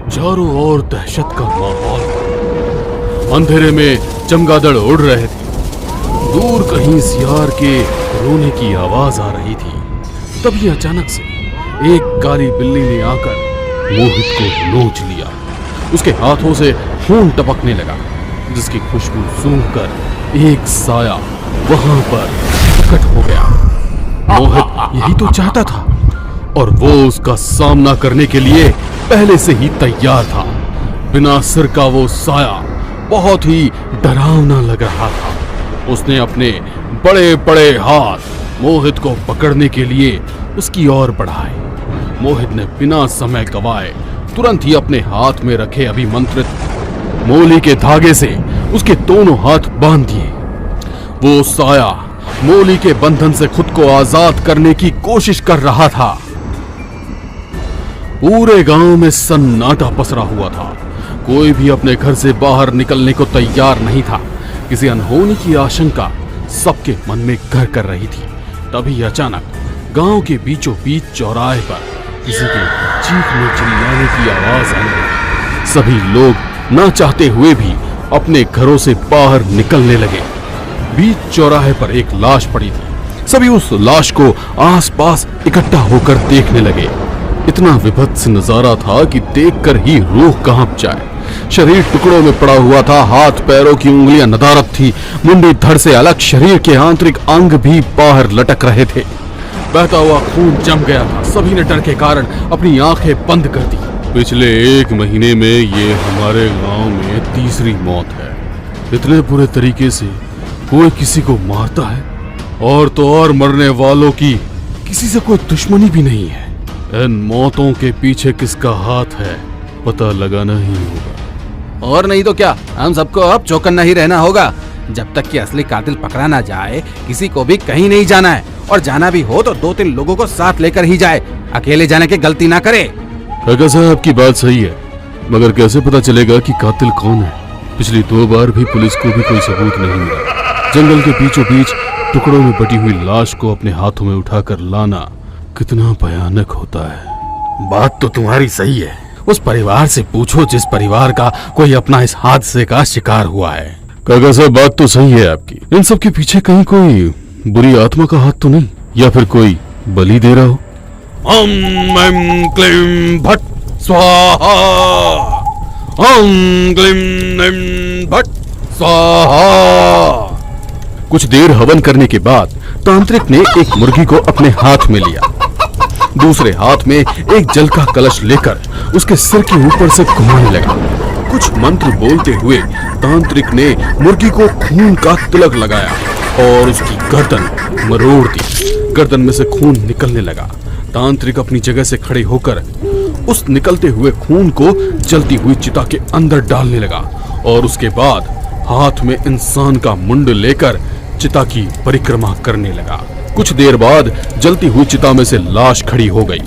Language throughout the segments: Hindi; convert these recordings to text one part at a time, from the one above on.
चारों ओर दहशत का माहौल था। अंधेरे में चमगादड़ उड़ रहे थे। दूर कहीं सियार के रोने की आवाज आ रही थी। तभी अचानक से एक काली बिल्ली ने आकर मोहित को नोच लिया। उसके हाथों से खून टपकने लगा, जिसकी खुशबू सूंघकर एक साया वहां पर प्रकट हो गया। मोहित यही तो चाहता था और वो उसका सामना करने के लिए पहले से ही तैयार था। बिना सिर का वो साया बहुत ही डरावना लग रहा था। उसने अपने बड़े बड़े हाथ मोहित को पकड़ने के लिए उसकी ओर बढ़ाए। मोहित ने बिना समय गवाए तुरंत ही अपने हाथ में रखे अभिमंत्रित मोली के धागे से उसके दोनों हाथ बांध दिए। वो साया मोली के बंधन से खुद को आजाद करने की कोशिश कर रहा था। पूरे गांव में सन्नाटा पसरा हुआ था। कोई भी अपने घर से बाहर निकलने को तैयार नहीं था। किसी अनहोनी की आशंका सबके मन में घर कर रही थी। तभी अचानक गांव के बीचों बीच चौराहे पर किसी के चीखने चिल्लाने की आवाज आने लगी। सभी लोग ना चाहते हुए भी अपने घरों से बाहर निकलने लगे। बीच चौराहे पर एक लाश पड़ी थी। सभी उस लाश को आसपास इकट्ठा होकर देखने लगे। इतना विभत्स नजारा था कि देखकर ही रूह कांप जाए। शरीर टुकड़ों में पड़ा हुआ था। हाथ पैरों की उंगलियां नदारद थी। मुंडी धड़ से अलग शरीर के आंतरिक अंग भी बाहर लटक रहे थे। बहता हुआ खून जम गया था। सभी ने डर के कारण अपनी आंखें बंद कर दी। पिछले 1 महीने में ये हमारे गांव में तीसरी मौत है। इतने बुरे तरीके से कोई किसी को मारता है, और तो और मरने वालों की किसी से कोई दुश्मनी भी नहीं है। इन मौतों के पीछे किसका हाथ है पता लगाना ही होगा। और नहीं तो क्या, हम सबको अब चौकन्ना ही रहना होगा। जब तक कि असली कातिल पकड़ा ना जाए किसी को भी कहीं नहीं जाना है, और जाना भी हो तो 2-3 लोगों को साथ लेकर ही जाए। अकेले जाने की गलती ना करे। काका साहब आपकी बात सही है, मगर कैसे पता चलेगा कि कातिल कौन है? पिछली 2 बार भी पुलिस को भी कोई सबूत नहीं मिला। जंगल के बीचों बीच टुकड़ों में बटी हुई लाश को अपने हाथों में उठाकर लाना कितना भयानक होता है। बात तो तुम्हारी सही है। उस परिवार से पूछो जिस परिवार का कोई अपना इस हादसे का शिकार हुआ है। काका साहब बात तो सही है आपकी। इन सब के पीछे कहीं कोई बुरी आत्मा का हाथ तो नहीं, या फिर कोई बलि दे रहा हो? ओम ऐं क्लीं भट स्वाहा, ओम क्लीं ऐं भट स्वाहा। कुछ देर हवन करने के बाद तांत्रिक ने एक मुर्गी को अपने हाथ में लिया। दूसरे हाथ में एक जल का कलश लेकर उसके सिर के ऊपर से घुमाने लगा। कुछ मंत्र बोलते हुए तांत्रिक ने मुर्गी को खून का तिलक लगाया और उसकी गर्दन मरोड़ दी। गर्दन में से खून निकलने लगा। तांत्रिक अपनी जगह से खड़े होकर उस निकलते हुए खून को जलती हुई चिता के अंदर डालने लगा, और उसके बाद हाथ में इंसान का मुंड लेकर चिता की परिक्रमा करने लगा। कुछ देर बाद जलती हुई चिता में से लाश खड़ी हो गई।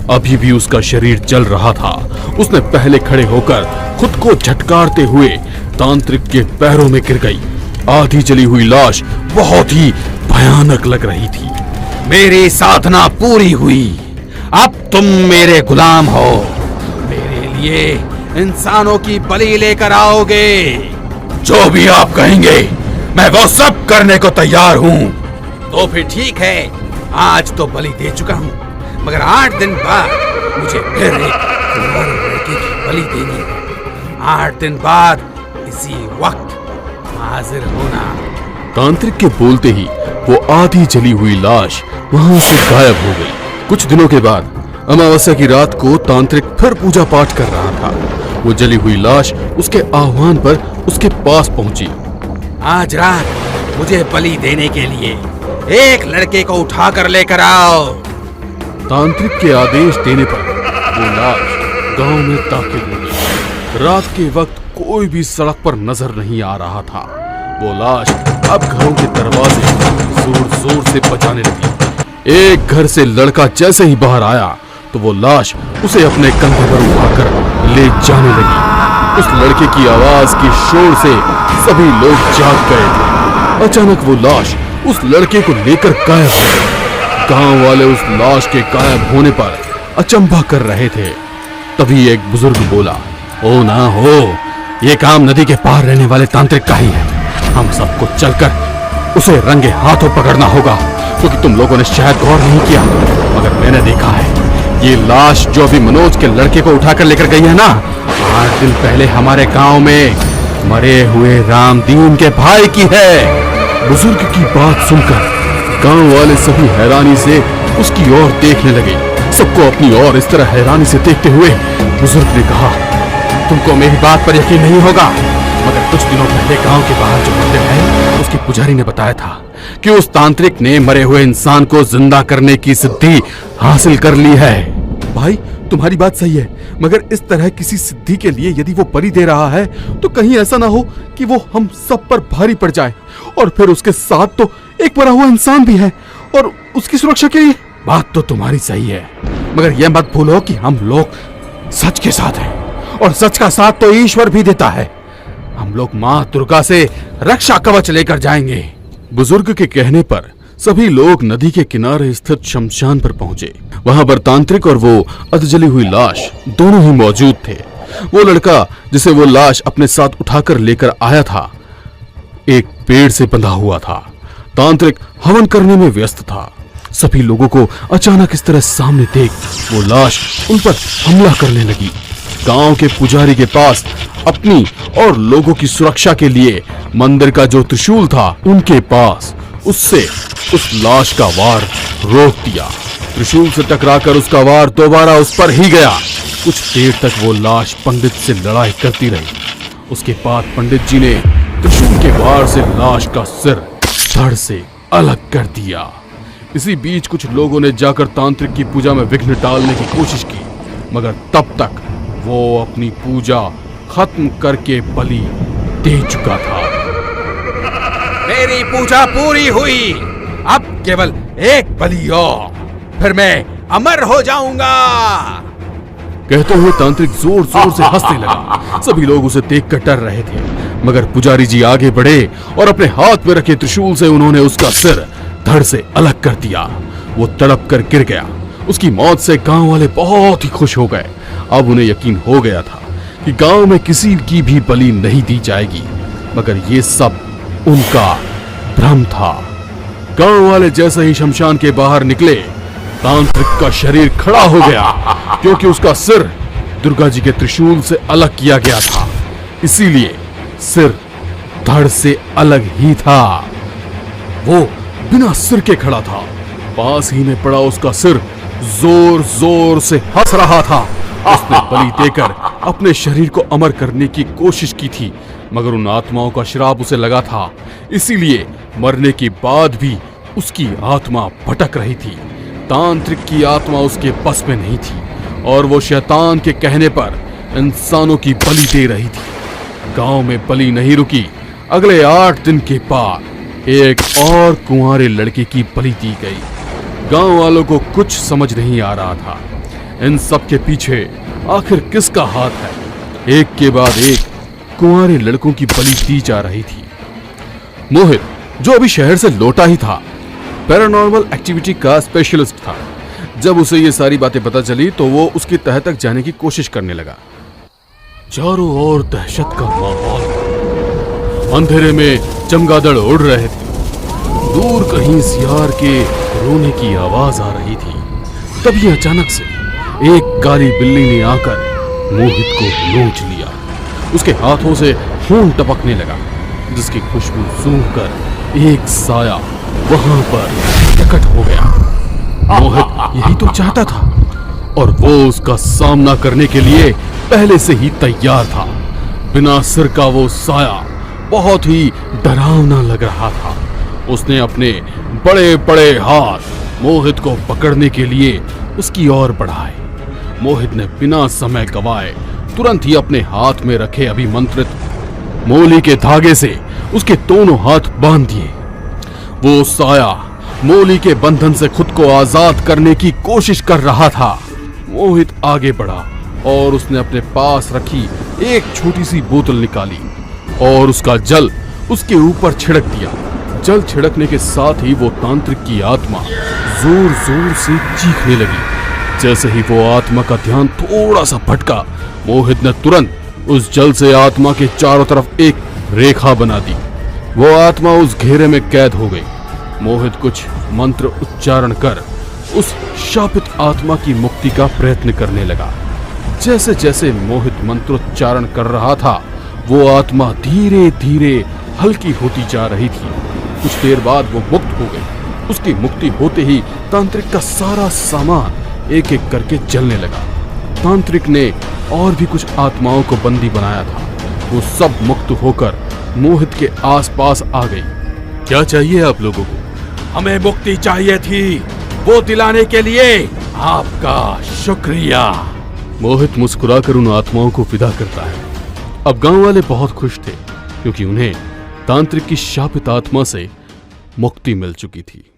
अभी भी उसका शरीर जल रहा था। उसने पहले खड़े होकर खुद को झटकारते हुए तांत्रिक के पैरों में गिर गई। आधी जली हुई लाश बहुत ही भयानक लग रही थी। मेरी साधना पूरी हुई। अब तुम मेरे गुलाम हो। मेरे लिए इंसानों की बलि लेकर आओगे। जो भी आप कहेंगे मैं वो सब करने को तैयार हूँ। तो फिर ठीक है, आज तो बलि दे चुका हूँ, मगर 8 दिन बाद मुझे फिर एक कुंवारे लड़के की बलि देनी है। 8 दिन बाद इसी वक्त हाजिर होना। तांत्रिक के बोलते ही वो आधी जली हुई लाश वहां से गायब हो गई। कुछ दिनों के बाद अमावस्या की रात को तांत्रिक फिर पूजा पाठ कर रहा था। वो जली हुई लाश उसके आह्वान पर उसके पास पहुंची। आज रात मुझे बलि देने के लिए एक लड़के को उठाकर लेकर आओ। तांत्रिक के आदेश देने पर वो लाश गांव में दाखिल हो गई। रात के वक्त कोई भी सड़क पर नजर नहीं आ रहा था। वो लाश अब घरों के दरवाजे जोर जोर से बजाने लगी। एक घर से लड़का जैसे ही बाहर आया तो वो लाश उसे अपने कंधे पर उठाकर ले जाने लगी। उस लड़के की आवाज की शोर से सभी लोग जाग गए थे। अचानक वो लाश उस लड़के को लेकर गायब हो गई। गांव वाले उस लाश के गायब होने पर अचंभा कर रहे थे। तभी एक बुजुर्ग बोला, हो ना हो, ये काम नदी के पार रहने वाले तांत्रिक का ही है। हम सबको चलकर उसे रंगे हाथों पकड़ना होगा, क्योंकि तुम लोगों ने शायद गौर नहीं किया, मगर मैंने देखा है ये लाश जो अभी मनोज के लड़के को उठाकर लेकर गई है ना, 8 दिन पहले हमारे गांव में मरे हुए रामदीन के भाई की है। बुजुर्ग की बात सुनकर गांव वाले सभी हैरानी से उसकी ओर देखने लगे। सबको अपनी ओर इस तरह हैरानी से देखते हुए बुजुर्ग ने कहा, तुमको मेरी बात पर यकीन नहीं होगा, मगर कुछ दिनों पहले गांव के बाहर जो मंदिर है, उसके पुजारी ने बताया था कि उस तांत्रिक ने मरे हुए इंसान को जिंदा करने की सिद्धि हासिल कर ली है। भाई तुम्हारी बात सही है, मगर इस तरह किसी सिद्धि के लिए यदि वो बलि दे रहा है तो कहीं ऐसा ना हो कि वो हम सब पर भारी पड़ जाए, और फिर उसके साथ तो एक मरा हुआ इंसान भी है, और उसकी सुरक्षा के लिए। बात तो तुम्हारी सही है, मगर यह मत भूलो कि हम लोग सच के साथ हैं, और सच का साथ तो ईश्वर भी देता है। हम लोग मां दुर्गा से रक्षा कवच लेकर जाएंगे। बुजुर्ग के कहने पर सभी लोग नदी के किनारे स्थित शमशान पर पहुंचे। वहां पर तांत्रिक और वो अधजली हुई लाश दोनों ही मौजूद थे। वो लड़का जिसे वो लाश अपने साथ उठाकर लेकर आया था, एक पेड़ से बंधा हुआ था। तांत्रिक हवन करने में व्यस्त था। सभी लोगों को अचानक इस तरह सामने देख वो लाश उन पर हमला करने लगी। गांव के पुजारी के पास अपनी और लोगों की सुरक्षा के लिए मंदिर का जो त्रिशूल था उनके पास, उससे उस लाश का वार रोक दिया। त्रिशूल से टकराकर उसका वार दोबारा उस पर ही गया। कुछ देर तक वो लाश पंडित से लड़ाई करती रही। उसके बाद पंडित जी ने त्रिशूल के वार से लाश का सिर धड़ से अलग कर दिया। इसी बीच कुछ लोगों ने जाकर तांत्रिक की पूजा में विघ्न डालने की कोशिश की, मगर तब तक वो अपनी पूजा खत्म करके बलि दे चुका था। मेरी पूजा पूरी हुई, अब केवल एक बलि और, फिर मैं अमर हो जाऊंगा। कहते हुए तांत्रिक जोर जोर से हंसने लगा। सभी लोग उसे देखकर डर रहे थे, मगर पुजारी जी आगे बढ़े और अपने हाथ में रखे त्रिशूल से उन्होंने उसका सिर धड़ से अलग कर दिया। वो तड़प कर गिर गया। उसकी मौत से गांव वाले बहुत ही खुश हो गए। अब उन्हें यकीन हो गया था कि गांव में किसी की भी बलि नहीं दी जाएगी, मगर ये सब उनका भ्रम था। गांव वाले जैसे ही शमशान के बाहर निकले, तांत्रिक का शरीर खड़ा हो गया, क्योंकि उसका सिर दुर्गा जी के त्रिशूल से अलग किया गया था, इसीलिए सिर धड़ से अलग ही था। वो बिना सिर के खड़ा था। पास ही में पड़ा उसका सिर जोर जोर से हंस रहा था। उसने बलि देकर अपने शरीर को अमर करने की कोशिश की थी, मगर उन आत्माओं का श्राप उसे लगा था, इसीलिए मरने के बाद भी उसकी आत्मा भटक रही थी। तांत्रिक की आत्मा उसके बस में नहीं थी और वो शैतान के कहने पर इंसानों की बलि दे रही थी। गांव में बलि नहीं रुकी। अगले 8 दिन के बाद एक और कुंवारे लड़के की बलि दी गई। गांव वालों को कुछ समझ नहीं आ रहा था, इन सब के पीछे आखिर किसका हाथ है। एक के बाद एक कुंवारे लड़कों की बलि दी जा रही थी। मोहित, जो अभी शहर से लौटा ही था, पैरानॉर्मल एक्टिविटी का स्पेशलिस्ट था। जब उसे ये सारी बातें पता चली तो वो उसकी तह तक जाने की कोशिश करने लगा। चारों ओर दहशत का माहौल था। अंधेरे में चमगादड़ उड़ रहे थे। दूर कहीं सियार के रोने की आवाज आ रही थी। तभी अचानक से एक काली बिल्ली ने आकर मोहित को नोच लिया। उसके हाथों से खून टपकने लगा, जिसकी खुशबू सूंघकर एक साया वहां पर प्रकट हो गया। मोहित यही तो चाहता था और वो उसका सामना करने के लिए पहले से ही तैयार था। बिना सिर का वो साया बहुत ही डरावना लग रहा था। उसने अपने बड़े बड़े हाथ मोहित को पकड़ने के लिए उसकी ओर बढ़ाए। मोहित ने बिना समय गवाए तुरंत ही अपने हाथ में रखे अभिमंत्रित मोली के धागे से उसके दोनों हाथ बांध दिए। वो साया मोली के बंधन से खुद को आजाद करने की कोशिश कर रहा था। मोहित आगे बढ़ा और उसने अपने पास रखी एक छोटी सी बोतल निकाली और उसका जल उसके ऊपर छिड़क दिया। जल छिड़कने के साथ ही वो तांत्रिक की आत्मा जोर जोर से चीखने लगी। जैसे ही वो आत्मा का ध्यान थोड़ा सा भटका, मोहित ने तुरंत उस जल से आत्मा के चारों तरफ एक रेखा बना दी। वो आत्मा उस घेरे में कैद हो गई। मोहित कुछ मंत्र उच्चारण कर उस शापित आत्मा की मुक्ति का प्रयत्न करने लगा। जैसे जैसे मोहित मंत्रोच्चारण कर रहा था, वो आत्मा धीरे धीरे हल्की होती जा रही थी। कुछ देर बाद वो मुक्त हो गई। उसकी मुक्ति होते ही तांत्रिक का सारा सामान एक एक करके जलने लगा। तांत्रिक ने और भी कुछ आत्माओं को बंदी बनाया था। वो सब मुक्त होकर मोहित के आसपास आ गई। क्या चाहिए आप लोगों को? हमें मुक्ति चाहिए थी, वो दिलाने के लिए आपका शुक्रिया। मोहित मुस्कुराकर उन आत्माओं को विदा करता है। अब गांव वाले बहुत खुश थे क्योंकि उन्हें तांत्रिक की शापित आत्मा से मुक्ति मिल चुकी थी।